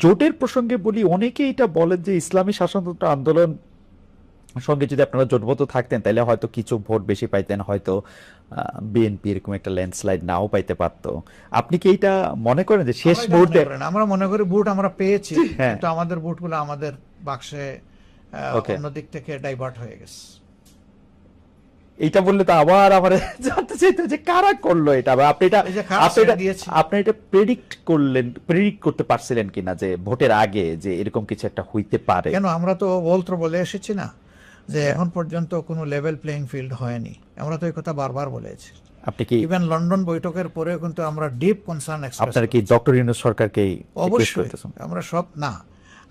জোটের প্রসঙ্গে বলি, অনেকে এটা বলেন যে ইসলামী শাসনতন্ত্র আন্দোলন সঙ্গে যদি আপনারা জোটবদ্ধ থাকতেন তাহলে হয়তো কিছু ভোট বেশি পাইতেন, হয়তো বিএনপি এরকম একটা ল্যান্ডস্লাইড নাও পাইতে পারতো। আপনি কি এটা মনে করেন যে শেষ আমরা এটা মনে মুহূর্তে? করি না। আমরা মনে করি ভোট আমরা পেয়েছি, হ্যাঁ, কিন্তু আমাদের ভোটগুলো আমাদের বাক্সে ওকে। অন্য দিক থেকে ডাইভার্ট হয়ে গেছে। এইটা বললে তো আবার আমার জানতে চাইতো যে কারা করলো এটা, বা আপনি এটা এই যে কারা আপনি ছেড়ে এটা দিয়েছে। আপনি এটা প্রেডিক্ট করতে পারছিলেন কিনা যে ভোটের আগে যে এরকম কিছু একটা হইতে পারে? কেন, আমরা তো বলে এসেছি না যে এখন পর্যন্ত কোনো লেভেল প্লেইং ফিল্ড হয়নি। আমরা তো এই কথা বারবার বলেছি। আপনি কি ইভেন লন্ডন বৈঠকের পরেও কিন্তু আমরা ডিপ কনসার্ন এক্সপ্রেস আপনারা কি ডক্টর ইউনূস সরকারকে অবশ্যই আমরা সব না,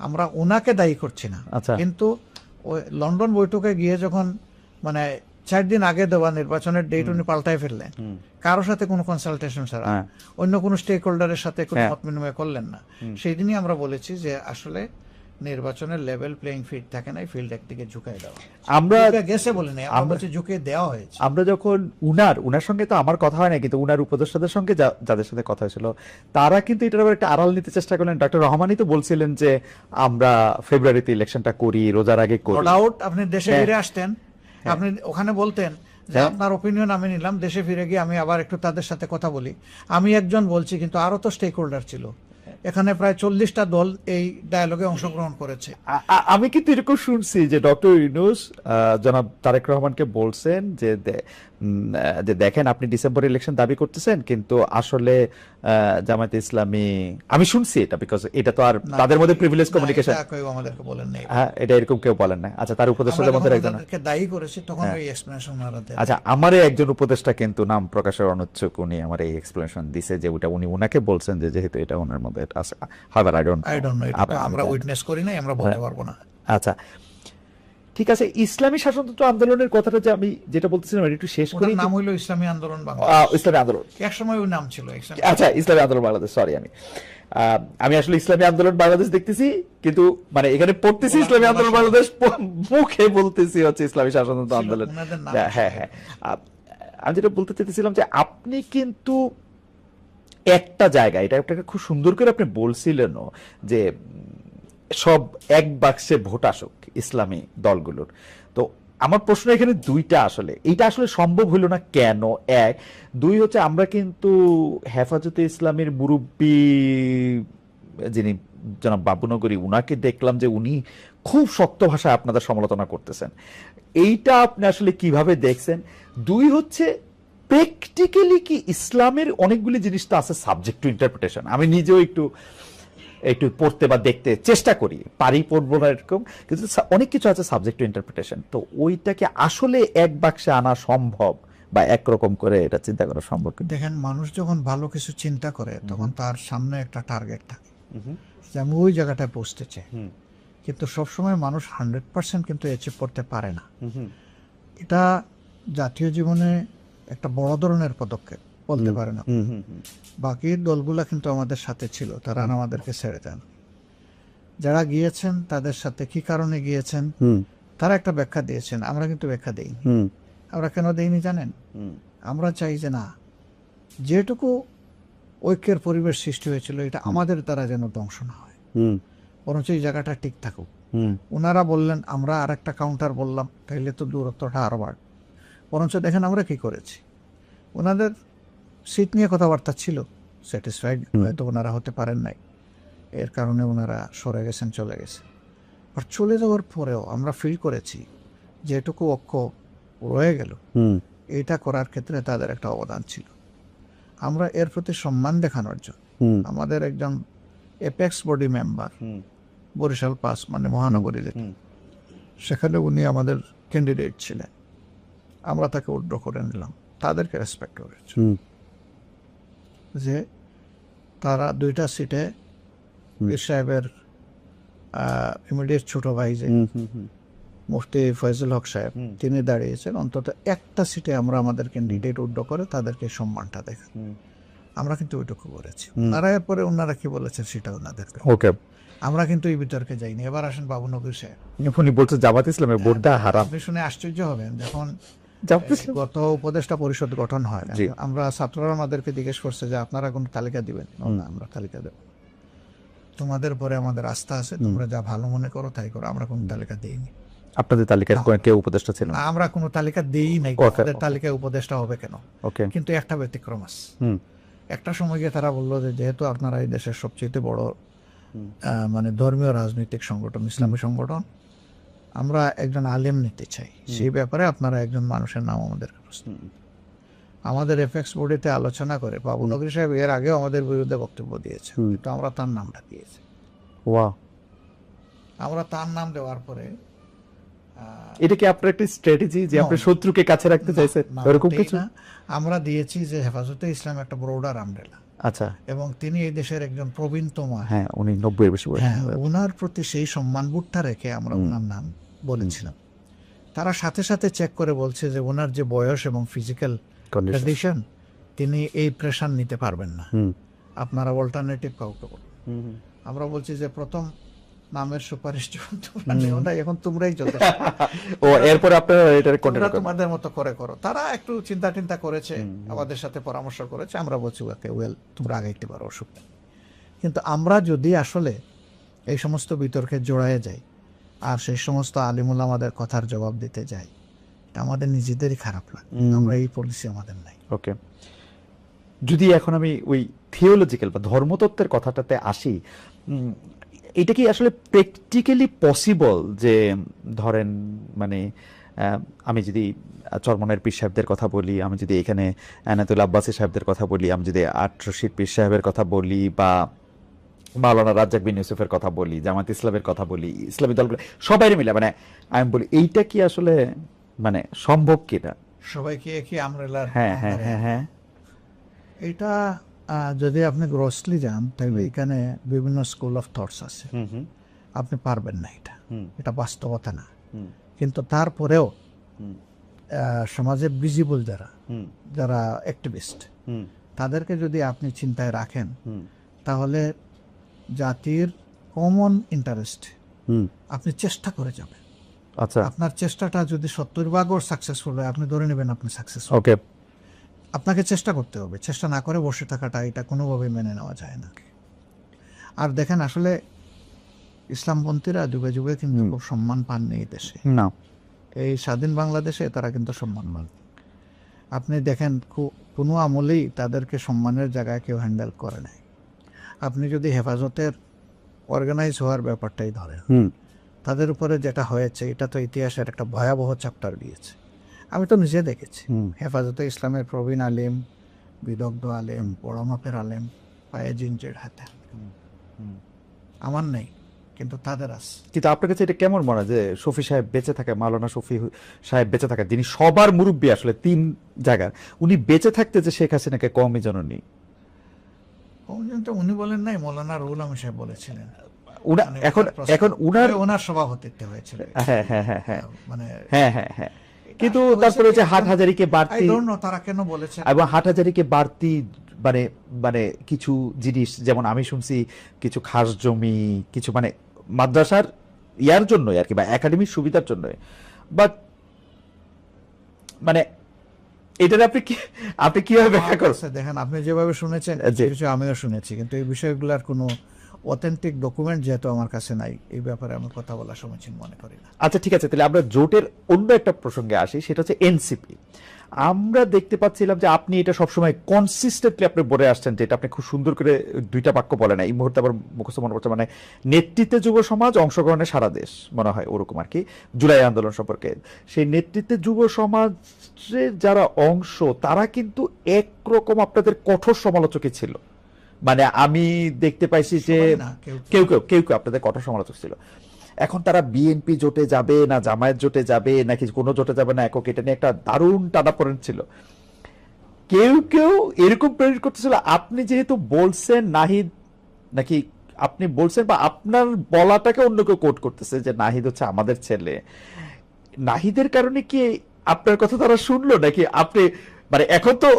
আমরা ওনাকে দায়ী করছি না, আচ্ছা। কিন্তু ওই লন্ডন বৈঠকে গিয়ে যখন মানে 4 দিন আগে দেওয়া নির্বাচনের ডেট উনি পাল্টায় ফেললেন, কারোর সাথে কোনো কনসালটেশন ছাড়া, হ্যাঁ। অন্য কোনো স্টেক হোল্ডারের সাথে কোনো হ্যাঁ। মত বিনিময় করলেন না, সেই দিনই আমরা বলেছি যে আসলে নির্বাচনের লেভেল প্লেইং ফিল্ড থাকে না, ফিল্ড একদিকে ঝুঁকাই দেওয়া। আমরা ঝুঁকে গেছে বলে নেই, আমরা বলছি ঝুঁকে দেওয়া হয়েছে। আমরা যখন উনার সঙ্গে তো আমার কথা হয় না, কিন্তু উনার উপদেষ্টাদের সঙ্গে যাদের সাথে কথা হয়েছিল তারা কিন্তু এটার ব্যাপারে একটা আড়াল নিতে চেষ্টা করলেন। ডক্টর রহমানই তো বলছিলেন যে আমরা ফেব্রুয়ারিতে ইলেকশনটা করি, রোজার আগে নো করি। ডাউট আপনি দেশে হ্যাঁ। ফিরে আসতেন, আপনি ওখানে বলতেন যে হ্যাঁ। আপনার ওপিনিয়ন আমি নিলাম, দেশে ফিরে গিয়ে আমি আবার একটু তাদের সাথে কথা বলি। আমি একজন বলছি, কিন্তু আরো তো স্টেক হোল্ডার ছিল, এখানে প্রায় 40টা দল এই ডায়ালগে অংশগ্রহণ করেছে। আমি কিন্তু এরকম শুনছি যে ডক্টর ইউনূস জনাব তারেক রহমানকে বলছেন যে যে দেখেন আপনি ডিসেম্বর ইলেকশন দাবি করতেছেন, কিন্তু আসলে জামায়াতে ইসলামী, আমি শুনছি এটা, বিকজ এটা তো আর না, তাদের মধ্যে প্রিভিলেজ না, কমিউনিকেশন। এটা কেউ আমাদেরকে বলেন নাই। হ্যাঁ, এটা এরকম কেউ বলেন না। আচ্ছা, তার আমরা উপদেষ্টাদের যখন মধ্যে একজন। ওনাদেরকে দায়ী করেছি তখন হ্যাঁ। ওই এক্সপ্লেনেশন ওনারা দেন। আচ্ছা, আমারে একজন উপদেষ্টা কিন্তু নাম প্রকাশের অনুচ্ছুক, উনি আমার এই এক্সপ্লেনেশন দিছে যে ওটা উনি ওনাকে বলছেন যে যেহেতু এটা ওনার মধ্যে আছে। হাওয়ার I don't I don't know, এটা তো আমরা উইটনেস করি নাই, আমরা বলতে পারবো না। আচ্ছা, ঠিক আছে। ইসলামী শাসনতন্ত্র আন্দোলনের কথাটা যে আমি যেটা বলতেছিলাম এটা একটু শেষ করি। ওটার নাম হইলো ইসলামী আন্দোলন বাংলাদেশ। ইসলামী আন্দোলন, এক সময় ওই নাম ছিল ইসলামী। আচ্ছা, ইসলামী আন্দোলন বাংলাদেশ, সরি। আমি আসলে ইসলামী আন্দোলন বাংলাদেশ দেখতেছি, কিন্তু মানে এখানে পড়তেছি ইসলামী আন্দোলন বাংলাদেশ, মুখে বলতেছি হচ্ছে ইসলামী শাসনতন্ত্র ছিল, আন্দোলন। ওনাদের নাম হ্যাঁ, হ্যাঁ। আমি যেটা বলতে চাইতেছিলাম যে আপনি কিন্তু একটা জায়গায় এটা আপনাকে খুব সুন্দর করে আপনি বলছিলেনও যে সব এক বাক্সে ভোট আসুক ইসলামী দলগুলোর। তো আমার প্রশ্ন এখানে দুইটা, আসলে এইটা আসলে সম্ভব হলো না কেন? এক, দুই হচ্ছে আমরা কিন্তু হেফাজতে ইসলামের মুরব্বী যিনি জনাব বাবুনগরী, উনাকে দেখলাম যে উনি খুব শক্ত ভাষায় আপনাদের সমালোচনা করতেছেন। এইটা আপনি আসলে কিভাবে দেখছেন? দুই হচ্ছে প্র্যাকটিক্যালি কি ইসলামের অনেকগুলি জিনিস তো আছে সাবজেক্ট টু ইন্টারপ্রিটেশন। আমি নিজেও একটু একটু পড়তে বা দেখতে চেষ্টা করি, পারি পড়বো না এরকম, কিন্তু অনেক কিছু আছে সাবজেক্ট টু ইন্টারপ্রিটেশন। তো ওইটাকে আসলে এক বাক্সে আনা সম্ভব বা একরকম করে এটা চিন্তা করা সম্ভব কিনা? দেখেন, মানুষ যখন ভালো কিছু চিন্তা করে তখন তার সামনে একটা টার্গেট থাকে যে আমি ওই জায়গাটায় পৌঁছতে চাই, কিন্তু সবসময় মানুষ 100% কিন্তু অ্যাচিভ করতে পারে না। এটা জাতীয় জীবনে একটা বড় ধরনের পদক্ষেপ বলতে পারে না। বাকি দলগুলা কিন্তু আমাদের সাথে ছিল, তারা আমাদেরকে ছেড়ে দেন। যারা গিয়েছেন তাদের সাথে কি কারণে গিয়েছেন তারা একটা ব্যাখ্যা দিয়েছেন, আমরা কিন্তু ব্যাখ্যা দেইনি। আমরা কেন দেইনি জানেন? আমরা চাই যে না, যেটুকু ঐক্যের পরিবেশ সৃষ্টি হয়েছিল এটা আমাদের দ্বারা যেন ধ্বংস না হয়, বরঞ্চ এই জায়গাটা ঠিক থাকুক। ওনারা বললেন, আমরা আর একটা কাউন্টার বললাম, তাইলে তো দূরত্বটা আরো বাড়বে। বরঞ্চ দেখেন আমরা কি করেছি, ওনাদের সিট নিয়ে কথাবার্তা ছিল, স্যাটিসফাইড হয়তো ওনারা হতে পারেন নাই, এর কারণে ওনারা সরে গেছেন, চলে গেছে। আর চলে যাওয়ার পরেও আমরা ফিল করেছি যেটুকু ঐক্য রয়ে গেল, এটা করার ক্ষেত্রে তাদের একটা অবদান ছিল। আমরা এর প্রতি সম্মান দেখানোর জন্য আমাদের একজন এপেক্স বডি মেম্বার বরিশাল 5 মানে মহানগরী যেটা, সেখানে উনি আমাদের ক্যান্ডিডেট ছিলেন, আমরা তাকে উইথড্র করে নিলাম। তাদেরকে রেসপেক্ট করেছে যে তারা 2টা সিটে পীর সাহেবের ইমিডিয়েট ছোট ভাই যে মুফতি ফয়জুল হক সাহেব, তিনি দাঁড়িয়েছেন, অন্তত একটা সিটে আমরা আমাদের ক্যান্ডিডেট উইথড্র করে তাদেরকে সম্মানটা দেখা। আমরা কিন্তু ওইটুকু করেছি। তারা এরপরে ওনারা কি বলেছেন সেটা ওনাদেরকে, ওকে, আমরা কিন্তু এই বিতর্কে যাইনি। এবার আসেন বাবুনগর সাহেব, উনি বলছে জামাত ইসলামের ভোট দেওয়া হারাম। আপনি শুনে আশ্চর্য হবেন, যখন জামাত ইসলাম গত উপদেষ্টা পরিষদ গঠন হয়, আমরা ছাত্ররা আমাদেরকে জিজ্ঞেস করছে যে আপনারা কোনো তালিকা দিবেন? না, আমরা তালিকা দেব। তোমাদের পরে আমাদের আস্থা আছে, তোমরা যা ভালো মনে করো তাই করো, আমরা কোনো তালিকা দিইনি। আপনাদের তালিকার কেউ উপদেষ্টা ছিল না? আমরা কোনো তালিকা দিই নাই, Okay. আমাদের তালিকায় উপদেষ্টা হবে কেন? ওকে। কিন্তু একটা ব্যতিক্রম আছে। হুম একটা সময় গিয়ে তারা বললো যে যেহেতু আপনারা এই দেশের সবচেয়ে বড় মানে ধর্মীয় রাজনৈতিক সংগঠন, ইসলামী সংগঠন, আমরা একজন আলেম নিতে চাই, সেই ব্যাপারে আপনারা একজন মানুষের নাম আমাদের প্রস্তুত। আমাদের এফএক্স বোর্ডেতে আলোচনা করে বাবু নগরী সাহেব এর আগেও আমাদের বিরুদ্ধে বক্তব্য দিয়েছে, কিন্তু আমরা তার নামটা দিয়েছি। ওয়াও, আমরা তার নাম দেওয়ার পরে এটা কি আপনার একটা স্ট্র্যাটেজি যে আপনি শত্রুকে কাছে রাখতে চাইছেন না, এরকম মোটেই কিছু? না। আমরা দিয়েছি যে হেফাজতে ইসলাম একটা ব্রোডার আমব্রেলা, আচ্ছা, এবং তিনি এই দেশের একজন প্রবীণতম। হ্যাঁ, উনি 90 এর বেশি বয়স। হ্যাঁ, ওনার প্রতি সেই সম্মানবোধটা রেখে আমরা ওনার নাম বলেছিলাম। তারা সাথে সাথে চেক করে বলছে যে ওনার যে বয়স এবং ফিজিক্যাল Condition. কন্ডিশন, তিনি এই প্রেশার নিতে পারবেন না, হুম আপনারা অল্টারনেটিভ কাউকে বলুন। আমরা বলছি যে প্রথম নামের সুপারিশ যখন তোমরা নিও না, এখন তোমরাই যথেষ্ট, ও এরপর আপনারা এটা তোমরা কন্টিনিউ করেন। তোমাদের মতো করে করো। তারা একটু চিন্তা টিন্তা করেছে, আমাদের সাথে পরামর্শ করেছে, আমরা বলছি ওকে ওয়েল তোমরা আগাইতে পারো, অসুবিধা নেই। কিন্তু আমরা যদি আসলে এই সমস্ত বিতর্কে জড়ায়ে যাই আর সেই সমস্ত আলিমুল আমাদের কথার জবাব দিতে যাই, এটা আমাদের নিজেদেরই খারাপ লাগে। আমরা এই পলিসি আমাদের নাই। ওকে, যদি এখন আমি ওই থিওলজিক্যাল বা ধর্মতত্ত্বের কথাটাতে আসি, এটা কি আসলে প্র্যাকটিক্যালি পসিবল যে ধরেন মানে আমি যদি চরমনের পীর সাহেবদের কথা বলি, আমি যদি এখানে আনাতুল আব্বাসী সাহেবদের কথা বলি, আমি যদি আট রশিদ পীর সাহেবের কথা বলি, বা মাওলানা রাজ্জাক বিন ইউসুফের কথা বলি, জামাত ইসলামের কথা বলি, ইসলামী দলগুলো সবাই মিলে মানে আমি বলি এইটা কি আসলে মানে সম্ভব কিনা? সবাইকে একই আমরেলার, হ্যাঁ হ্যাঁ হ্যাঁ হ্যাঁ এটা যদি আপনি গ্রসলি যান তাহলে এখানে বিভিন্ন স্কুল অফ থটস আছে, আপনি পারবেন না, এটা বাস্তবতা না। কিন্তু তারপরেও সমাজে ভিজিবল যারা অ্যাক্টিভিস্ট, তাদেরকে যদি আপনি চিন্তায় রাখেন, তাহলে জাতির কমন ইন্টারেস্ট আপনি চেষ্টা করে যাবেন। আচ্ছা, আপনার চেষ্টাটা যদি 70% সাকসেসফুল হয়, আপনি ধরে নেবেন আপনি সাকসেসফুল। ওকে, আপনাকে চেষ্টা করতে হবে, চেষ্টা না করে বসে থাকাটা এটা কোনোভাবেই মেনে নেওয়া যায় না। আর দেখেন আসলে ইসলামপন্থীরা যুগে যুগে কিন্তু খুব সম্মান পাননি এই দেশে, না এই স্বাধীন বাংলাদেশে তারা কিন্তু সম্মান পান। আপনি দেখেন কোনো আমলেই তাদেরকে সম্মানের জায়গায় কেউ হ্যান্ডেল করে নাই। আপনি যদি হেফাজতের অর্গানাইজ হওয়ার ব্যাপারটাই ধরেন, তাদের উপরে যেটা হয়েছে এটা তো ইতিহাসের একটা ভয়াবহ চ্যাপ্টার দিয়েছে। আমি তো নিজে দেখেছি হেফাজতে ইসলামের প্রবীণ আলেম, বিদগ্ধ আলেম, বড় মাপের আলেম পায়ে জিনজের হাতে, আমার নেই কিন্তু তাদের আছে। কিন্তু আপনার কাছে এটা কেমন মনে হয় যে শফি সাহেব বেঁচে থাকে, মাওলানা শফি সাহেব বেঁচে থাকে, যিনি সবার মুরব্বী আসলে 3 জায়গার, উনি বেঁচে থাকতে যে শেখ হাসিনাকে কমই জননী? উনি বলেন নাই, মৌলানা রুহুল আমিন সাহেব বলেছিলেন। এখন ওনার সভাপতিত্বে হয়েছিল। হ্যাঁ হ্যাঁ হ্যাঁ হ্যাঁ মানে হ্যাঁ হ্যাঁ হ্যাঁ কিন্তু তারপরে হচ্ছে হাটহাজারীকে বাড়তি, তারা কেন বলেছেন, এবং হাটহাজারীকে বাড়তি মানে মানে কিছু জিনিস, যেমন আমি শুনছি কিছু খাস জমি, কিছু মানে মাদ্রাসার ইয়ার জন্য আর কি, বা একাডেমির সুবিধার জন্য, বাট মানে এটার আপনি কিভাবে ব্যাখ্যা করছেন? দেখেন আপনি যেভাবে শুনেছেন কিছু আমিও শুনেছি, কিন্তু এই বিষয়গুলোর কোনো অথেন্টিক ডকুমেন্ট যেহেতু আমার কাছে নাই, এই ব্যাপারে আমি কথা বলা সমীচীন মনে করি না। আচ্ছা ঠিক আছে, তাহলে আমরা জোটের অন্য একটা প্রসঙ্গে আসি, সেটা হচ্ছে এনসিপি। আমরা দেখতে পাচ্ছিলাম যে আপনি এটা সবসময় কনসিস্টেন্টলি আপনি বলে আসছেন, যে এটা আপনি খুব সুন্দর করে 2টা বাক্য বলেন, এই মুহূর্তে আবার মুখস্থ মনে পড়ছে, মানে নেতৃত্বে যুব সমাজ, অংশগ্রহণে সারা দেশ, মনে হয় ওরকম আর কি, জুলাই আন্দোলন সম্পর্কে। সেই নেতৃত্বে যুব সমাজের যারা অংশ, তারা কিন্তু একরকম আপনাদের কঠোর সমালোচকই ছিল। মানে আমি দেখতে পাইছি যে কেউ কেউ আপনাদের কঠোর সমালোচক ছিল। এখন তারা বিএনপি জোটে যাবে না জামায়াত জোটে যাবে নাকি কোনো জোটে যাবে না একক, এটা নিয়ে একটা দারুণ টানাপোড়েন ছিল। কেউ কেউ এরকম প্রেরিত করতেছিল, আপনি যেহেতু বলছেন নাহিদ, নাকি আপনি বলছেন বা আপনার বলাটাকে অন্য কেউ কোট করতেছে যে নাহিদ হচ্ছে আমাদের ছেলে। নাহিদের কারণে কি আপনার কথা তারা শুনলো নাকি আপনি, মানে এখন তো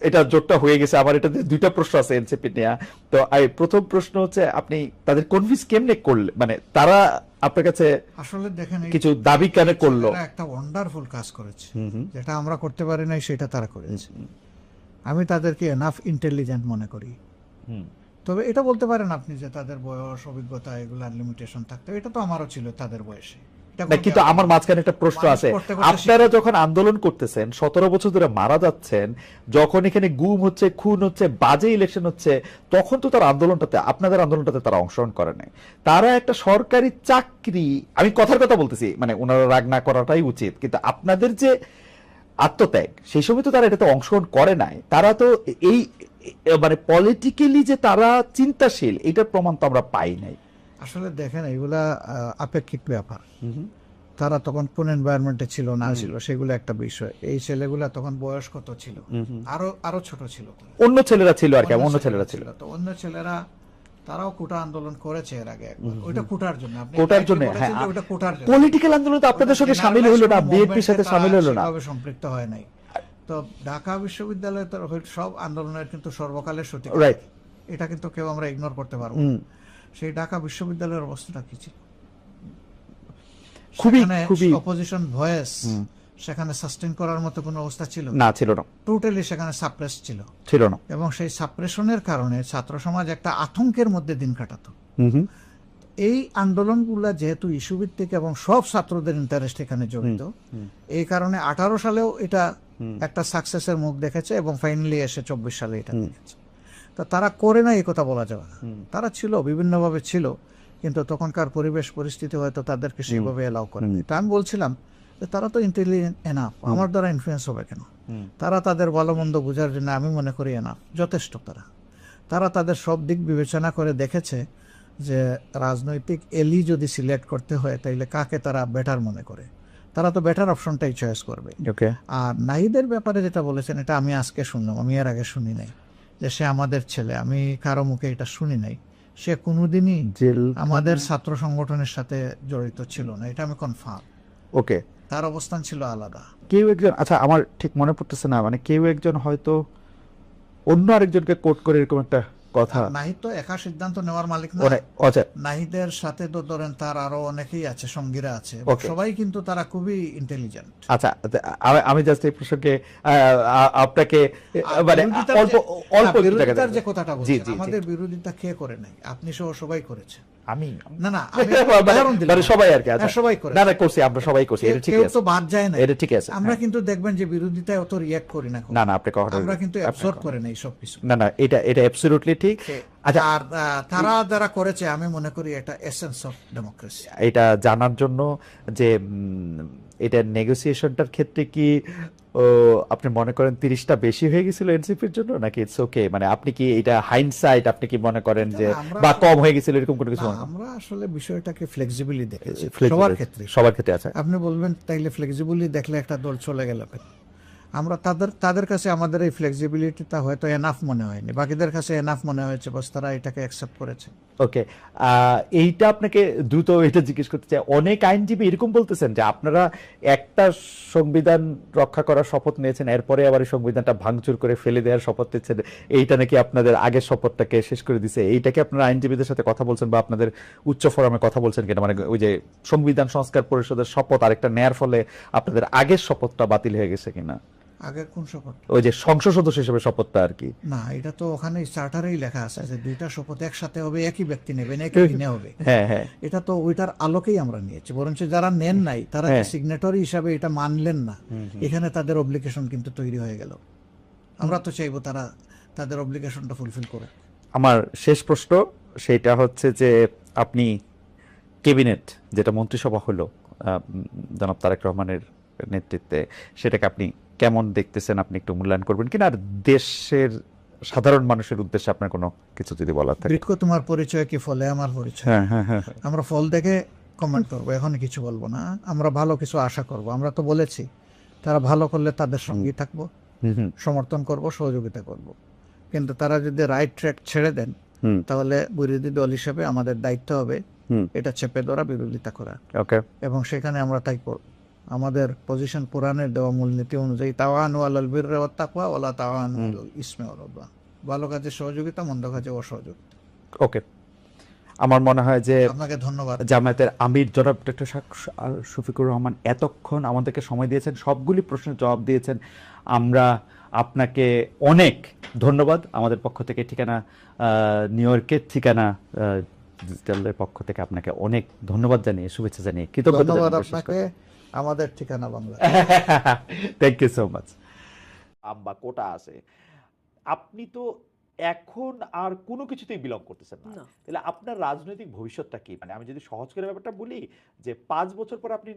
এটা জোটটা হয়ে গেছে, আমার এটাতে 2টা প্রশ্ন আছে এনসিপি নিয়ে। তো প্রথম প্রশ্ন হচ্ছে আপনি তাদের কনভিন্স কেমনে করলে, মানে তারা আপনার কাছে আসলে দেখেন কিছু দাবি কেন করলো? একটা ওয়ান্ডারফুল কাজ করেছে, যেটা আমরা করতে পারি নাই সেটা তারা করেছে। আমি তাদেরকে এনাফ ইন্টেলিজেন্ট মনে করি। তবে এটা বলতে পারেন আপনি যে তাদের বয়স, অভিজ্ঞতা, এগুলার লিমিটেশন থাকতে, এটা তো আমারও ছিল তাদের বয়সে। এটা না, কোনো কিন্তু ব্যাপার আমার না। মাঝখানে একটা প্রশ্ন মানুষ আছে, করতে করতে আপনারা যখন আন্দোলন করতেছেন 17 বছর ধরে মারা যাচ্ছেন, যখন এখানে গুম হচ্ছে, খুন হচ্ছে, বাজে ইলেকশন হচ্ছে, তখন তো তার আন্দোলনটাতে, আপনাদের আন্দোলনটাতে তারা অংশগ্রহণ করে নাই। তারা একটা সরকারি চাকরি, আমি কথার কথা বলতেছি, মানে ওনারা রাগ না করাটাই উচিত, কিন্তু আপনাদের যে আত্মত্যাগ, সেই সময় তো তারা এটাতে অংশগ্রহণ করে নাই। তারা তো এই মানে পলিটিক্যালি যে তারা চিন্তাশীল, এটার প্রমাণ তো আমরা পাই নাই। আসলে দেখেন এগুলা আপেক্ষিক ব্যাপার। তারা তখন কোন এনভায়রনমেন্টে ছিল না ছিল সেগুলো একটা বিষয়। এই ছেলেগুলা তখন বয়স কত ছিল, আরো ছোট ছিল। অন্য ছেলেরা ছিল আর কি, অন্য ছেলেরা ছিল। তো অন্য ছেলেরা তারাও কোটা আন্দোলন করেছে এর আগে একবার, ওইটা কোটার জন্য। আপনি কোটার জন্য, বলেছেন হ্যাঁ, যে ওটা কোটার জন্য। পলিটিক্যাল আন্দোলন তো আপনাদের সঙ্গে শামিল হলো না, বিএনপির সাথে শামিল হলো না। সেভাবে সম্পৃক্ত হয় নাই। তো ঢাকা বিশ্ববিদ্যালয়ের তরফে সব আন্দোলনের কিন্তু সর্বকালের সঠিক, রাইট, এটা কিন্তু কেউ আমরা ইগনোর করতে পারবো না। সেই ঢাকা বিশ্ববিদ্যালয়ের অবস্থাটা কি ছিল? খুবই খুবই অপোজিশন ভয়েস সেখানে সাস্টেইন করার মতো কোনো অবস্থা ছিল না, ছিল না, টোটালি সেখানে সাপ্রেস ছিল, ছিল না। এবং সেই সাপ্রেশনের কারণে ছাত্র সমাজ একটা আতঙ্কের মধ্যে দিন কাটাতো। এই আন্দোলনগুলা যেহেতু ইস্যু ভিত্তিক এবং সব ছাত্রদের ইন্টারেস্ট এখানে জড়িত, এই কারণে 18 সালেও এটা একটা সাকসেসের মুখ দেখেছে এবং ফাইনালি এসে 24 সালে এটা দেখেছে। তো তারা করে না এই কথা বলা যাবে না, তারা ছিল, বিভিন্নভাবে ছিল, কিন্তু তখনকার পরিবেশ পরিস্থিতি হয়তো তাদেরকে সেইভাবে এলাও করেনি। তা আমি বলছিলাম যে তারা তো ইন্টেলিজেন্ট এনাফ, আমার দ্বারা ইনফ্লুয়েন্স হবে কেন? তারা তাদের ভালো মন্দ বোঝার জন্য আমি মনে করি এনাফ, যথেষ্ট। তারা তাদের সব দিক বিবেচনা করে দেখেছে যে রাজনৈতিক এলি যদি সিলেক্ট করতে হয় তাইলে কাকে তারা বেটার মনে করে, তারা তো বেটার অপশনটাই চয়েস করবে। আর নাহিদের ব্যাপারে যেটা বলেছেন, এটা আমি আজকে শুনলাম, আমি এর আগে শুনি নাই যে সে আমাদের ছেলে। আমি কারো মুখে এটা শুনি নাই। সে কোনোদিনই আমাদের ছাত্র সংগঠনের সাথে জড়িত ছিল না, এটা আমি কনফার্ম। ওকে, তার অবস্থান ছিল আলাদা। কেউ একজন, আচ্ছা আমার ঠিক মনে পড়তেছে না, মানে কেউ একজন হয়তো অন্য আরেকজনকে কোট করে এরকম একটা কথা। নাহিদ তো একা সিদ্ধান্ত নেওয়ার মালিক না। আচ্ছা, নাহিদের সাথে তো ধরেন তার আরো অনেকেই আছে, সঙ্গীরা আছে, সবাই কিন্তু তারা খুবই ইন্টেলিজেন্ট। আচ্ছা, আমি জাস্ট এই প্রসঙ্গে আপনাকে মানে অল্প অল্প বিরোধিতার যে কথাটা বলছেন, আমাদের বিরোধিতা কে করে নাই? আপনি সহ সবাই করেছে। আমি না না মানে সবাই আর কি, সবাই করে, না না করছি, আমরা সবাই করছি, এটা ঠিক আছে, তো বাদ যায় না, এটা ঠিক আছে। আমরা কিন্তু দেখবেন যে বিরোধিতায় অত রিঅ্যাক্ট করি না, না না, আপনি কথা, আমরা কিন্তু অ্যাবসর্ব করে নেই সবকিছু। না না, এটা অ্যাবসলিউটলি ঠিক। আচ্ছা, আর তারা যারা করেছে আমি মনে করি এটা এসেন্স অফ ডেমোক্রেসি। এটা জানার জন্য যে এটা নেগোসিয়েশনটার ক্ষেত্রে কি আপনি মনে করেন 30টা বেশি হয়ে গেছিল এনসিপির জন্য, নাকি ইটস ওকে, মানে আপনি কি এটা হাইন্ডসাইট আপনি কি মনে করেন যে বা কম হয়ে গেছিল এরকম কোনো কিছু? আমরা আসলে বিষয়টাকে ফ্লেক্সিবলি দেখেছি সবার ক্ষেত্রে আছে। আপনি বলবেন তাইলে ফ্লেক্সিবলি দেখলে একটা দল চলে গেল, আমরা তাদের কাছে আমাদের এই ফ্লেক্সিবিলিটিটা হয়তো এনাফ মনে হয়নি, বাকিদের কাছে এনাফ মনে হয়েছে, বাস তারা এটাকে অ্যাকসেপ্ট করেছে। ওকে, এইটা আপনাকে দ্রুত এটা জিজ্ঞেস করতে চাই, অনেক আইনজীবী এরকম বলতেছেন যে আপনারা একটা সংবিধান রক্ষা করার শপথ নিয়েছেন, এরপরে আবার এই সংবিধানটা ভাঙচুর করে ফেলে দেওয়ার শপথ নিচ্ছেন, এইটা নাকি আপনাদের আগের শপথটাকে শেষ করে দিছে। এইটাকে আপনারা আইনজীবীদের সাথে কথা বলছেন বা আপনাদের উচ্চ ফোরামে কথা বলছেন কিনা, মানে ওই যে সংবিধান সংস্কার পরিষদের শপথ আরেকটা নেয়ার ফলে আপনাদের আগের শপথটা বাতিল হয়ে গেছে কিনা? আগের কোন শপথ? ওই যে সংসদ সদস্য হিসেবে শপথটা আর কি। না, এটা তো ওখানে চার্টারেই লেখা আছে যে দুইটা শপথ একসাথে হবে, একই ব্যক্তি নেবেন, একই দিনে হবে। হ্যাঁ হ্যাঁ, এটা তো ওইটার আলোকেই আমরা নিয়েছি, বরঞ্চ যারা নেন নাই তারা সিগনেটরি হিসাবে এটা মানলেন না, এখানে তাদের অব্লিগেশন কিন্তু তৈরি হয়ে গেল। আমরা তো চাইবো তারা তাদের অব্লিগেশনটা ফুলফিল করে। আমার শেষ প্রশ্ন সেটা হচ্ছে যে আপনি ক্যাবিনেট যেটা মন্ত্রিসভা হলো জনাব তারেক রহমানের নেতৃত্বে, সেটাকে আপনি কেমন দেখতেছেন, আপনি একটু মূল্যায়ন করবেন কিনা, আর দেশের সাধারণ মানুষের উদ্দেশ্যে আপনার কোনো কিছু যদি বলার থাকে? বৃক্ষ তোমার পরিচয় কি ফলে আমার পরিচয়? আমরা ফল দেখে কমেন্ট করবো, এখন কিছু বলবো না। আমরা ভালো কিছু আশা করব, আমরা তো বলেছি তারা ভালো করলে তাদের সঙ্গেই থাকবো, সমর্থন করব, সহযোগিতা করব। কিন্তু তারা যদি রাইট ট্র্যাক ছেড়ে দেন তাহলে বিরোধী দল হিসেবে আমাদের দায়িত্ব হবে এটা চেপে ধরা, বিরোধিতা করা, এবং সেখানে আমরা তাই করব। আমাদের পজিশন পুরাণের দেওয়া মূলনীতি অনুযায়ী তাওয়ানু আলাল বিররি ওয়াত তাকওয়া ওয়ালা তাওয়ানু আলাল ইসমি ওয়াল উদওয়ান, ভালো কাজে সহযোগিতা, মন্দ কাজে অসহযোগিতা। ওকে, আমার মনে হয় যে আপনাকে ধন্যবাদ। জামায়াতের আমির জনাব ডক্টর শফিকুর রহমান এতক্ষণ আমাদেরকে সময় দিয়েছেন, সবগুলি প্রশ্নের জবাব দিয়েছেন। আমরা আপনাকে অনেক ধন্যবাদ আমাদের পক্ষ থেকে, ঠিকানা নিউ ইয়র্কের ঠিকানা ডিজিটালের পক্ষ থেকে আপনাকে অনেক ধন্যবাদ জানিয়ে, শুভেচ্ছা জানিয়ে, কৃতজ্ঞতা ধন্যবাদ জানিয়ে শেষ আপনাকে। করছি। আমাদের ঠিকানা Bangla. Thank you so much. আম্বা কোটা আছে, আপনি তো এখন আর কোনো কিছুতেই বিলং করতেছেন না, না। তাহলে আপনার রাজনৈতিক ভবিষ্যৎটা কি? মানে আমি যদি সহজ করে ব্যাপারটা বলি, যে 5 বছর পর আপনি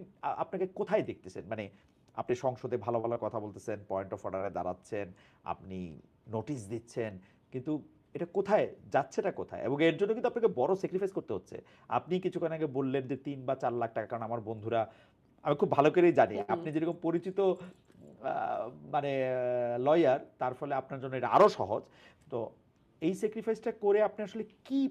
আপনাকে কোথায় দেখতেছেন? মানে আপনি সংসদে ভালো ভালো কথা বলতেছেন, পয়েন্ট অফ অর্ডারে দাঁড়াচ্ছেন, আপনি নোটিশ দিচ্ছেন, কিন্তু এটা কোথায় যাচ্ছেটা কোথায়? এবং এর জন্য কিন্তু আপনাকে বড় স্যাক্রিফাইস করতে হচ্ছে। আপনি কিছুক্ষণ আগে বললেন যে 3 বা 4 লাখ টাকা, কারণ আমার বন্ধুরা, আমি খুব ভালো করেই জানি আপনি যেরকম পরিচিত মানে লয়ার, তার ফলে আপনার জন্য এটা আরো সহজ। তো এই স্যাক্রিফাইসটা করে আপনি আসলে কি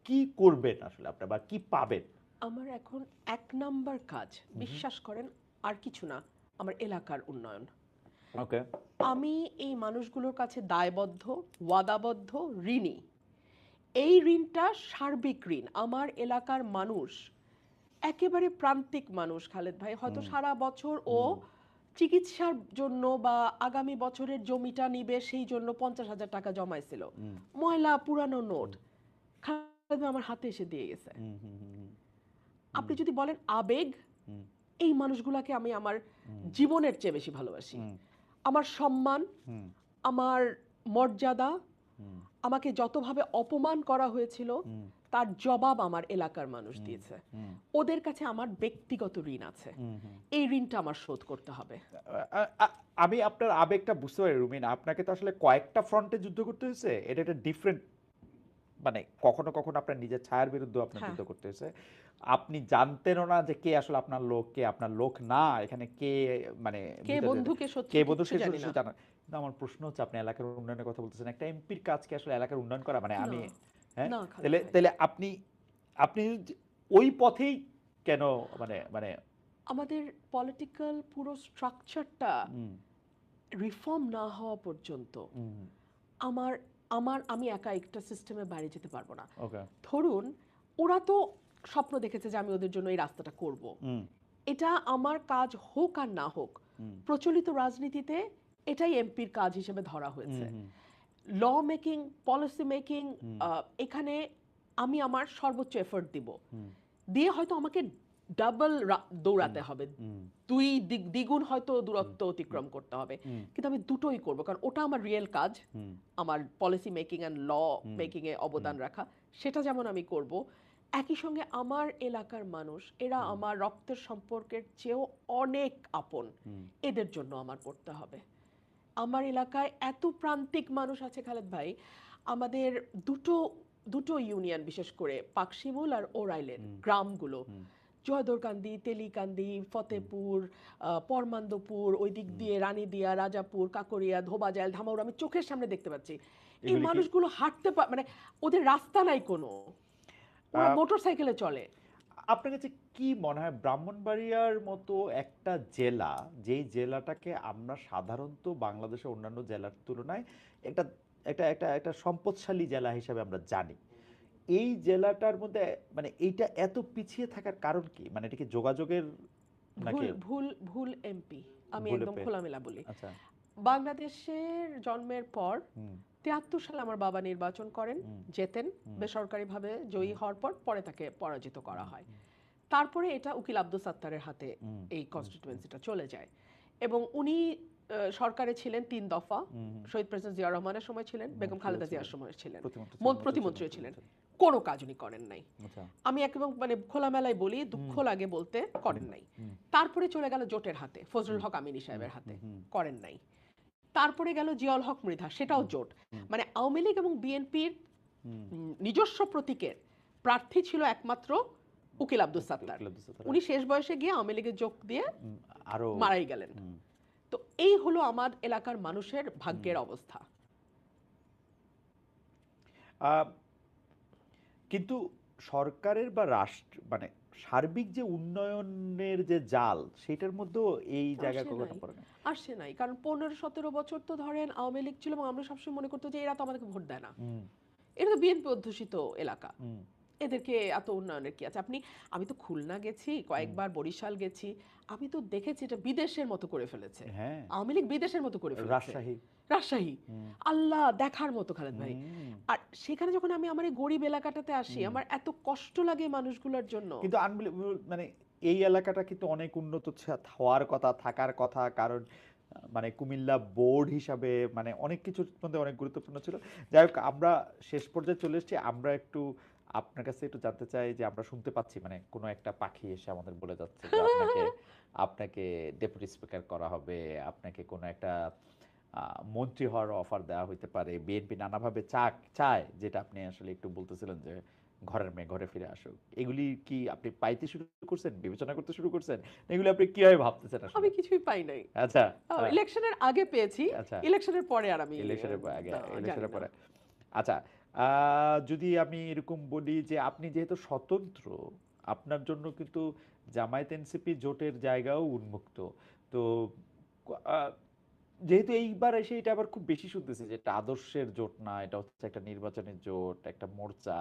কি করবেন আসলে আপনার, বা কি পাবেন? আমার এখন 1 নাম্বার কাজ, বিশ্বাস করেন আর কিছু না, আমার এলাকার উন্নয়ন। ওকে। আমি এই মানুষগুলোর কাছে দায়বদ্ধ, ওয়াদাবদ্ধ, ঋণী। এই ঋণটা সার্বিক ঋণ। আমার এলাকার মানুষ একেবারে প্রান্তিক মানুষ খালেদ ভাই, হয়তো সারা বছর ও চিকিৎসার জন্য বা আগামী বছরের জমিটা নিবে সেই জন্য 50,000 টাকা জমাইছিল, ময়লা পুরানো নোট খালেদ ভাই আমার হাতে এসে দিয়ে গেছে। আপনি যদি বলেন আবেগ, এই মানুষগুলাকে আমি আমার জীবনের চেয়ে বেশি ভালোবাসি। আমার সম্মান, আমার মর্যাদা, আমাকে যতভাবে অপমান করা হয়েছিল তার জবাব আমার এলাকার মানুষ দিয়েছে। ওদের কাছে আমার ব্যক্তিগত ঋণ আছে, এই ঋণটা আমার শোধ করতে হবে। আমি আপনার আবেগটা বুঝতে পারি রুমিন, আপনাকে তো আসলে কয়েকটা ফ্রন্টে যুদ্ধ করতে হয়েছে, এটা একটা ডিফারেন্ট, মানে কখনো কখনো আপনার নিজের ছায়ার বিরুদ্ধে আপনার যুদ্ধ করতে হয়েছে। আপনি জানতেনও না যে কে আসলে আপনার লোক, কে আপনার লোক না, এখানে কে মানে কে বন্ধু কে শত্রু কে বন্ধু, কিচ্ছু সে জানি না। জানা। কিন্তু আমার প্রশ্ন হচ্ছে, আপনি এলাকার উন্নয়নের কথা বলতেছেন, একটা এমপির কাজ কি আসলে এলাকার উন্নয়ন করা? মানে আমি হ্যাঁ, না খালেদ তাহলে ভাই। তাহলে আপনি আপনি ওই পথেই কেন, মানে মানে আমাদের পলিটিক্যাল পুরো স্ট্রাকচারটা রিফর্ম না হওয়া পর্যন্ত আমার আমার আমি একা একটা সিস্টেমে বাইরে যেতে পারবো না। ওকে। ধরুন ওরা তো স্বপ্ন দেখেছে যে আমি ওদের জন্য এই রাস্তাটা করব, এটা আমার কাজ হোক আর না হোক, প্রচলিত রাজনীতিতে এটাই এমপির কাজ হিসেবে ধরা হয়েছে। ল মেকিং, পলিসি মেকিং, এখানে আমি আমার সর্বোচ্চ এফোর্ট দিব, দিয়ে হয়তো আমাকে ডাবল দৌড়াতে হবে, দ্বিগুণ হয়তো দূরত্ব অতিক্রম করতে হবে, কিন্তু আমি দুটোই করব, কারণ ওটা আমার রিয়েল কাজ। আমার policy making and law making এ অবদান রাখা, সেটা যেমন আমি করব, একই সঙ্গে আমার এলাকার মানুষ, এরা আমার রক্তের সম্পর্কের চেয়েও অনেক আপন, এদের জন্য আমার করতে হবে। আমার এলাকায় এত প্রান্তিক মানুষ আছে খালেদ ভাই, আমাদের দুটো ইউনিয়ন, বিশেষ করে পাকশিমুল আর ওরাইলের গ্রামগুলো, জয়দরকান্দি, তেলিকান্দি, ফতেপুর, পরমান্দপুর, ওই দিক দিয়ে রানীদিয়া, রাজাপুর, কাকরিয়া, ধোবাজাইল, ধামাউর, আমি চোখের সামনে দেখতে পাচ্ছি এই মানুষগুলো হাঁটতে মানে ওদের রাস্তা নাই কোনো, ওরা মোটরসাইকেলে চলে। আপনার কাছে কি মনে হয়, ব্রাহ্মণবাড়িয়ার মতো একটা জেলা, যেই জেলাটাকে আমরা সাধারণত বাংলাদেশের অন্যান্য জেলার তুলনায় একটা একটা একটা একটা সম্পদশালী জেলা হিসেবে আমরা জানি, এই জেলাটার মধ্যে মানে এইটা এত পিছিয়ে থাকার কারণ কি? মানে এটা কি যোগাযোগের নাকি? ভুল এমপি, আমি ভুল একদম MP? খোলামেলা বলি। আচ্ছা। বাংলাদেশের জন্মের পর 73 সালে আমার বাবা নির্বাচন করেন, জেতেন বেসরকারিভাবে, জয়ী হওয়ার পর পরে তাকে পরাজিত করা হয়। তারপরে এটা উকিল আব্দুল সাত্তারের হাতে এই কনস্টিটিউয়েন্সিটা চলে যায়, এবং উনি সরকারে ছিলেন 3 দফা, শহীদ প্রেসিডেন্ট জিয়া রহমানের সময় ছিলেন, বেগম খালেদা জিয়ার সময় ছিলেন, প্রতিমন্ত্রী ছিলেন, কোনো কাজ উনি করেন নাই। আমি একদম মানে খোলামেলায় বলি, দুঃখ লাগে বলতে, করেন নাই। তারপরে চলে গেল জোটের হাতে, ফজলুল হক আমিনী সাহেবের হাতে, করেন নাই। তারপরে গেল জিয়াউল হক মৃধা, সেটাও জোট। মানে আওয়ামী লীগ এবং বিএনপির নিজস্ব প্রতীকের প্রার্থী ছিল একমাত্র উকিল আব্দুল সাত্তার। উনি শেষ বয়সে গিয়ে আওয়ামী লীগের যোগ দিয়ে আরো মারাই গেলেন। তো এই হলো আমার এলাকার মানুষের ভাগ্যের অবস্থা। কিন্তু সরকারের বা রাষ্ট্র, মানে সার্বিক যে উন্নয়নের যে জাল, সেটার মধ্যেও এই জায়গায় কখনো পড়ে না। আসছে নাই, কারণ 15-17 বছর তো ধরেন আওয়ামী লীগ ছিল, এবং আমরা সবসময় মনে করতো যে এরা তো আমাদেরকে ভোট দেয় না, এটা তো বিএনপি অধ্যুষিত এলাকা, এদেরকে এত উন্নয়নের কি আছে? আমি তো খুলনা গেছি, কয়েকবার বরিশাল গেছি, আমি তো দেখেছি এটা বিদেশের মতো করে ফেলেছে। হ্যাঁ, আওয়ামী লীগ বিদেশের মতো করে ফেলেছে। রাজশাহী। রাজশাহী, আল্লাহ দেখার মতো খালেদ ভাই। আর সেখানে যখন আমি আমার এই গরিব এলাকাটাতে আসি, আমার এত কষ্ট লাগে মানুষগুলোর জন্য। কিন্তু আনবিলিভেবল, মানে এই এলাকাটা কিন্তু অনেক উন্নত হওয়ার কথা, থাকার কথা, কারণ মানে কুমিল্লা বোর্ড হিসাবে মানে অনেক কিছুর মধ্যে অনেক গুরুত্বপূর্ণ ছিল। যাই হোক, আমরা শেষ পর্যায়ে চলে এসেছি। আমরা একটু আপনার কাছে একটু জানতে চাই যে আমরা শুনতে পাচ্ছি মানে কোনো একটা পাখি এসে আমাদের বলে যাচ্ছে যে আপনাকে আপনাকে ডেপুটি স্পিকার করা হবে, আপনাকে কোনো একটা মন্ত্রী হওয়ার অফার দেওয়া হইতে পারে, বিএনপি নানাভাবে চায়, যেটা আপনি আসলে একটু বলতেছিলেন যে ঘরের মেয়ে ঘরে ফিরে আসুক। এগুলি কি আপনি পাইতে শুরু করছেন, বিবেচনা করতে শুরু করছেন, এগুলি আপনি কিভাবে ভাবতেছেন আসলে? আমি কিছুই পাই নাই। আচ্ছা, ইলেকশনের আগে পেয়েছি, আচ্ছা, ইলেকশনের পরে আর আমি ইলেকশনের আগে, না, জানি ইলেকশনের না। পরে। আচ্ছা, যদি আমি এরকম বলি যে আপনি যেহেতু স্বতন্ত্র, আপনার জন্য কিন্তু জামায়াত এনসিপি জোটের জায়গাও উন্মুক্ত। তো আহ, যেহেতু এইবার এসে এটা আবার খুব বেশি শুনতেছে যে এটা আদর্শের জোট না, এটা হচ্ছে একটা নির্বাচনের জোট, একটা মোর্চা,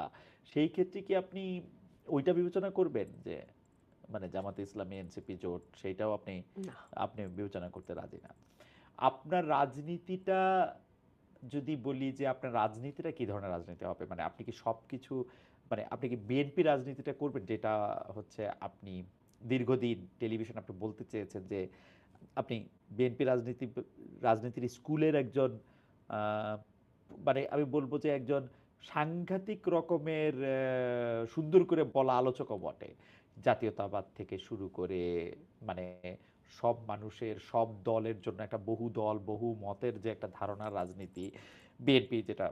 সেই ক্ষেত্রে কি আপনি ওইটা বিবেচনা করবেন যে মানে জামাতে ইসলামী এনসিপি জোট, সেইটাও আপনি না। আপনি বিবেচনা করতে রাজি না? আপনার রাজনীতিটা যদি বলি যে আপনার রাজনীতিটা কি ধরনের রাজনীতি হবে, মানে আপনি কি সবকিছু মানে আপনি কি বিএনপি রাজনীতিটা করবেন, যেটা হচ্ছে আপনি দীর্ঘদিন টেলিভিশন আপনি বলতে চেয়েছেন যে আপনি বিএনপি রাজনীতির স্কুলের একজন আহ, মানে আমি বলবো যে একজন সাংঘাতিক রকমের সুন্দর করে বলা আলোচকও বটে, জাতীয়তাবাদ থেকে শুরু করে মানে সব মানুষের সব দলের জন্য একটা বহু দল বহু মতের যে একটা ধারণার রাজনীতি বিএনপি, যেটা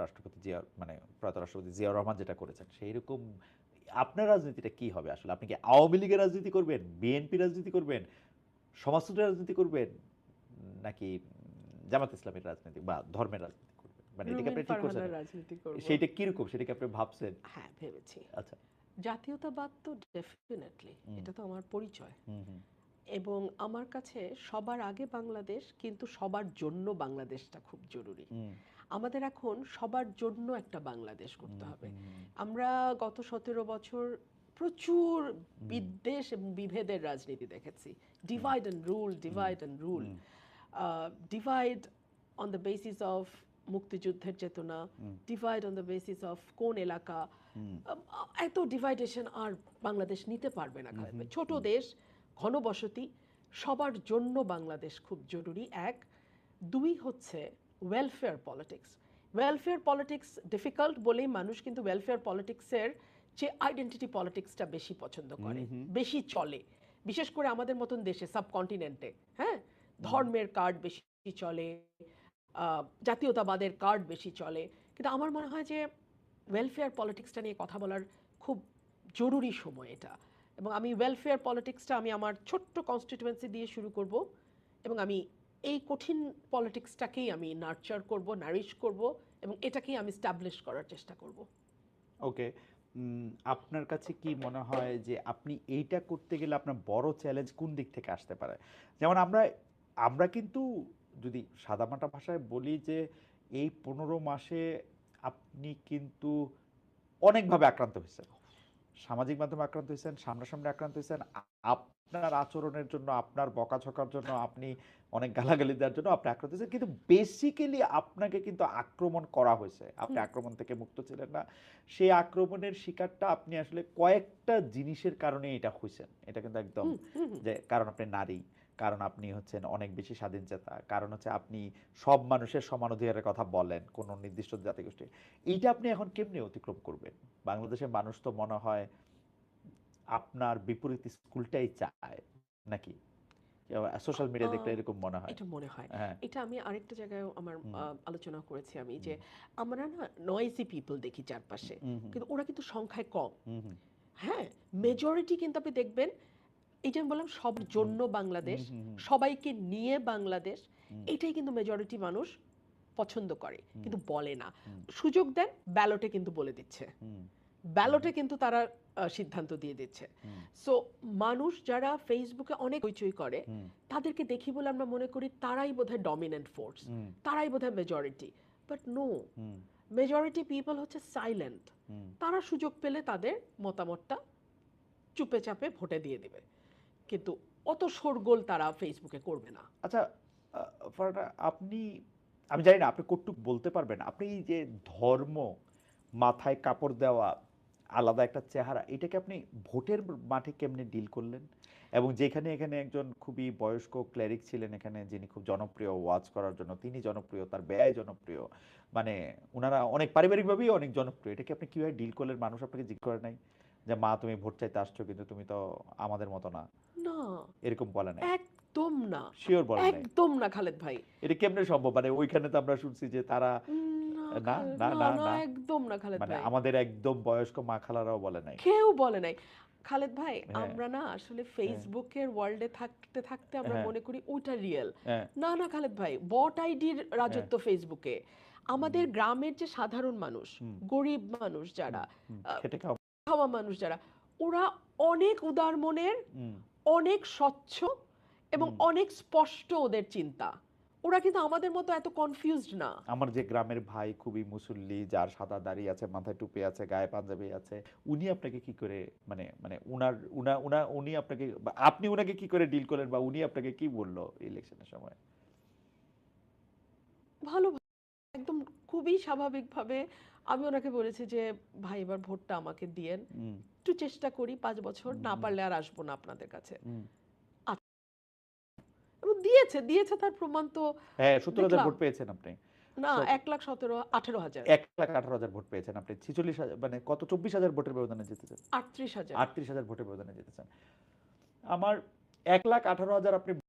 রাষ্ট্রপতি জিয়া মানে প্রয়াত রাষ্ট্রপতি জিয়াউর রহমান যেটা করেছেন, সেই রকম আপনার রাজনীতিটা কি হবে আসলে? আপনি কি আওয়ামী লীগের রাজনীতি করবেন, বিএনপি রাজনীতি করবেন, সমাজতন্ত্রের রাজনীতি করবেন, নাকি জামাত ইসলামের রাজনীতি বা ধর্মের রাজনীতি করবেন? মানে এটাকে রুমিন আপনি ঠিক করছেন? ফারহানার রাজনীতি করব। সেইটা কিরকম, সেটাকে আপনি ভাবছেন? হ্যাঁ, ভেবেছি। আচ্ছা। জাতীয়তাবাদ তো ডেফিনেটলি, হুম, এটা তো আমার পরিচয়। হুম, হুম, এবং আমার কাছে সবার আগে বাংলাদেশ, কিন্তু সবার জন্য বাংলাদেশটা খুব জরুরি। হুম, আমাদের এখন সবার জন্য একটা বাংলাদেশ করতে হুম, হবে। হুম, আমরা গত 17 বছর প্রচুর বিদ্বেষ এবং বিভেদের রাজনীতি দেখেছি। Divide and rule, divide and rule, divide on the basis of মুক্তিযুদ্ধের চেতনা, divide on the basis of কোন এলাকা। এত ডিভাইডেশন আর বাংলাদেশ নিতে পারবে না খালেদ ভাই। ছোট দেশ, ঘনবসতি, সবার জন্য বাংলাদেশ খুব জরুরি। এক, দুই হচ্ছে welfare politics. Welfare politics difficult বলেই মানুষ কিন্তু ওয়েলফেয়ার পলিটিক্সের যে আইডেন্টিটি পলিটিক্সটা বেশি পছন্দ করে, বেশি চলে, বিশেষ করে আমাদের মতন দেশে, সাবকন্টিনেন্টে। হ্যাঁ, ধর্মের কার্ড বেশি চলে, জাতীয়তাবাদের কার্ড বেশি চলে। কিন্তু আমার মনে হয় যে ওয়েলফেয়ার পলিটিক্সটা নিয়ে কথা বলার খুব জরুরি সময় এটা। এবং আমি ওয়েলফেয়ার পলিটিক্সটা আমি আমার ছোট্ট কনস্টিটিউয়েন্সি দিয়ে শুরু করব, এবং আমি এই কঠিন পলিটিক্সটাকেই আমি নার্চার করব, নারিশ করব, এবং এটাকেই আমি স্টাবলিশ করার চেষ্টা করব। ওকে। আপনার কাছে কি মনে হয় যে আপনি এইটা করতে গেলে আপনার বড় চ্যালেঞ্জ কোন দিক থেকে আসতে পারে? যেমন আমরা আমরা কিন্তু যদি সাদামাটা ভাষায় বলি যে এই 15 মাসে আপনি কিন্তু অনেকভাবে আক্রান্ত হয়েছেন। সামাজিক মাধ্যমে আক্রান্ত হয়েছেন, সামনাসামনি আক্রান্ত হয়েছেন। আপনার আচরণের জন্য, আপনার বকাঝকার জন্য, আপনি অনেক গালাগালি দেওয়ার জন্য আপনি আক্রান্ত হয়েছেন। কিন্তু বেসিক্যালি আপনাকে কিন্তু আক্রমণ করা হয়েছে। আপনি আক্রমণ থেকে মুক্ত ছিলেন না। সেই আক্রমণের শিকারটা আপনি আসলে কয়েকটা জিনিসের কারণে এটা হইছেন। এটা কিন্তু একদম যে কারণ আপনি নারী, কারণ আপনি হচ্ছেন অনেক বেশি স্বাধীনচেতা, কারণ হচ্ছে আপনি সব মানুষের সমান অধিকারের কথা বলেন, কোনো নির্দিষ্ট জাতিগোষ্ঠী। এইটা আপনি এখন কেমনে অতিক্রম করবেন? বাংলাদেশের মানুষ তো মনে হয় আপনার বিপরীত স্কুলটাই চায়, নাকি সোশ্যাল মিডিয়া দেখলে এরকম মনে হয়? এটা মনে হয়। হ্যাঁ। এটা আমি আরেকটা জায়গায় আমার আলোচনা করেছি আমি, যে আমরা না নয়েজি পিপল দেখি চারপাশে, কিন্তু ওরা কিন্তু সংখ্যায় কম। হ্যাঁ, মেজরিটি কিন্তু আপনি দেখবেন, এই যে আমি বললাম সবার জন্য বাংলাদেশ, সবাইকে নিয়ে বাংলাদেশ, এটাই কিন্তু মেজরিটি মানুষ পছন্দ করে, কিন্তু বলে না। সুযোগ দেন, ব্যালটে কিন্তু বলে দিচ্ছে, ব্যালটে কিন্তু তারা সিদ্ধান্ত দিয়ে দিচ্ছে। সো মানুষ যারা ফেসবুকে অনেক হইচই করে, তাদেরকে দেখি বলে আমরা মনে করি তারাই বোধহয় ডমিনেন্ট ফোর্স, তারাই বোধহয় majority. But no, majority people হচ্ছে সাইলেন্ট, তারা সুযোগ পেলে তাদের মতামতটা চুপে চাপে ভোটে দিয়ে দিবে, কিন্তু অত শোরগোল তারা ফেসবুকে করবে না। আচ্ছা ফারহানা, আমি জানি না আপনি কতটুকু বলতে পারবেন, আপনি এই যে ধর্ম, মাথায় কাপড় দেওয়া, আলাদা একটা চেহারা, এটাকে আপনি ভোটের মাঠে কেমনে ডিল করলেন? এবং যেখানে এখানে একজন খুবই বয়স্ক ক্লেরিক ছিলেন এখানে, যিনি খুব জনপ্রিয় ওয়াজ করার জন্য, তিনি জনপ্রিয়, তার ব্যয় জনপ্রিয়, মানে ওনারা অনেক পারিবারিকভাবেই অনেক জনপ্রিয়, এটাকে আপনি কিভাবে ডিল করলেন? মানুষ আপনাকে জিজ্ঞেস করে নাই যে মা তুমি ভোট চাইতে আসছো কিন্তু তুমি তো আমাদের মতো না, না, এরকম বলে নাই? একদম না, শিওর বলে নাই? একদম না খালেদ ভাই। এটা কেমনে সম্ভব? মানে ওইখানে তো আমরা শুনছি যে তারা না না না না না না, না, একদম না খালেদ মানে ভাই, আমাদের একদম বয়স্ক মা খালারাও বলে নাই? কেউ বলে নাই। খালেদ ভাই, হ্যাঁ। আমরা না আসলে ফেসবুকের ওয়ার্ল্ডে থাকতে থাকতে আমরা হ্যাঁ। মনে করি ওটা রিয়েল। হ্যাঁ। না না খালেদ ভাই, বট আইডির রাজত্ব ফেসবুকে। আমাদের গ্রামের যে সাধারণ মানুষ, গরিব মানুষ যারা, খেটে খাওয়া। খাওয়া মানুষ যারা, ওরা অনেক উদার মনের, অনেক স্বচ্ছ এবং অনেক স্পষ্ট ওদের চিন্তা। ওরা কিন্তু আমাদের মতো এত কনফিউজড না। আমার যে গ্রামের ভাই খুবই মুসল্লি, যার সাদা দাড়ি আছে, মাথায় টুপি আছে, গায়ে পাঞ্জাবি আছে, উনি আপনাকে কি করে, মানে মানে উনার উনা উনা উনি আপনাকে বা আপনি উনাকে কি করে ডিল করলেন, বা উনি আপনাকে কি বললো ইলেকশনের সময়? ভালো, একদম খুবই স্বাভাবিকভাবে আমি ওনাকে বলেছি যে ভাই এবার ভোটটা আমাকে দিয়েন, একটু চেষ্টা করি 5 বছর, না পারলে আর আসবো না আপনাদের কাছে। এবং দিয়েছে দিয়েছে তার প্রমাণ তো হ্যাঁ, 17,000 দেখলাম। ভোট পেয়েছেন আপনি। না, 1,17,18,000 1,18,000 ভোট পেয়েছেন আপনি। 46,000 মানে কত, 24,000 ভোটের ব্যবধানে জিতেছেন। 38,000 38,000 ভোটের ব্যবধানে জিতেছেন। আমার 1,18,000 আপনি